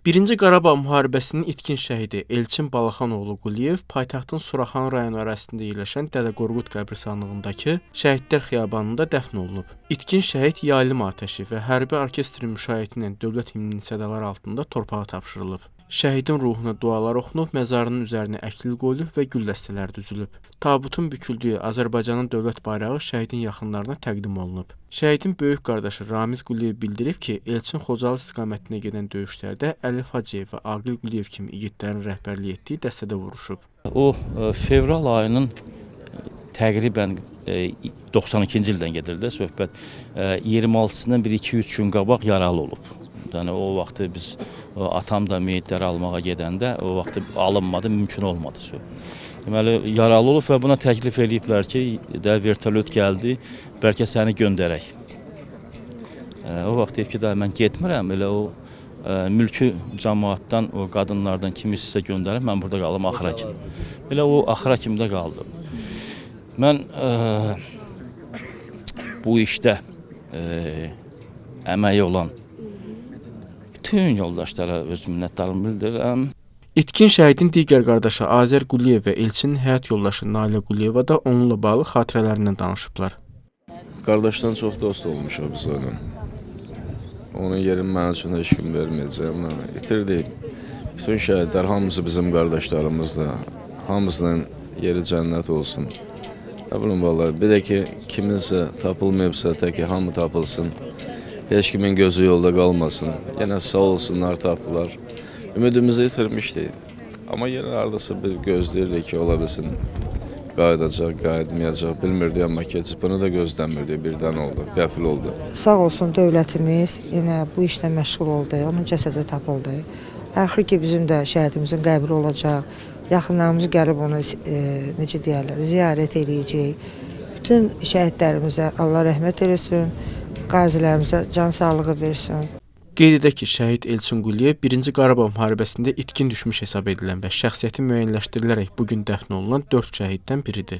Birinci Qarabağ müharibəsinin itkin şəhidi Elçin Balaxanoğlu Quliyev paytaxtın Suraxanı rayonu ərazisində yerləşən Dədə Qorqud qəbristanlığındakı Şəhidlər Xiyabanında dəfn olunub. İtkin şəhid yaylım atəşi və hərbi orkestrin müşayiəti ilə dövlət himninin sədaları altında torpağa tapşırılıb. Şəhidin ruhuna dualar oxunub, məzarının üzərinə əklil qoyulub və gül dəstələri düzülüb. Tabutun büküldüyü Azərbaycanın dövlət bayrağı şəhidin yaxınlarına təqdim olunub. Şəhidin böyük qardaşı Ramiz Quliyev bildirib ki, Elçin Xocalı istiqamətinə gedən döyüşlərdə Əlif Hacıyev və Aqil Quliyev kimi igidlərin rəhbərlik etdiyi dəstədə vuruşub. O fevral ayının təqribən 92-ci ildən gedir də söhbət. 26-sından 1-2-3 gün qabaq yaralı olub. Yəni o vaxtı biz atam da meyitləri almağa gedəndə o vaxtı alınmadı, mümkün olmadı söhbət. Deməli yaralı olub və buna təklif eləyiblər ki, vertolyot gəldi, bəlkə səni göndərək. O vaxt deyib ki, da mən getmirəm, elə o mülki cəmaatdan, o qadınlardan kimisisə göndərib, mən burada qalım axıra kimi. Elə o axıra kimi də qaldım. Mən bu işdə əməyi olan bütün yoldaşlara öz minnətdarlığımı bildirirəm. İtkin şəhidin digər qardaşı Azər Quliyev və Elçinin həyat yoldaşı Nalə Quliyeva da onunla bağlı xatirələrindən danışıblar. Qardaşdan çox dost olmuşuq biz onun. Onun yerini mənim üçün heç kim verməyəcəm. İtirdik. Bütün şəhidlər hamısı bizim qardaşlarımızdır. Hamısının yeri cənnət olsun. Bilin vallahi, bir də ki, kiminsə tapılmayıbsa, tək ki, hamı tapılsın. Heç kimin gözü yolda qalmasın. Yenə sağ olsunlar, tapdılar. Ümidimizi itirmişdik. Amma yenə hardasa bir gözləyirdik ki, ola bilsin, qayıdacaq, qayıdmayacaq, bilmirdik, amma keçib bunu da gözləmirdik, birdən oldu, qəfil oldu. Sağ olsun dövlətimiz yenə bu işlə məşğul oldu, onun cəsədi tapıldı. Axır ki, bizim də şəhidimizin qəbri olacaq, yaxınlarımız gəlib onu, necə deyərlər, ziyarət eləyəcək. Bütün şəhidlərimizə Allah rəhmət eləsin, qazilərimizə can sağlığı versin. Qeyd edək ki, şəhid Elçin Quliyev 1-ci Qarabağ müharibəsində itkin düşmüş hesab edilən və şəxsiyyəti müəyyənləşdirilərək bugün dəfn olunan 4 şəhiddən biridir.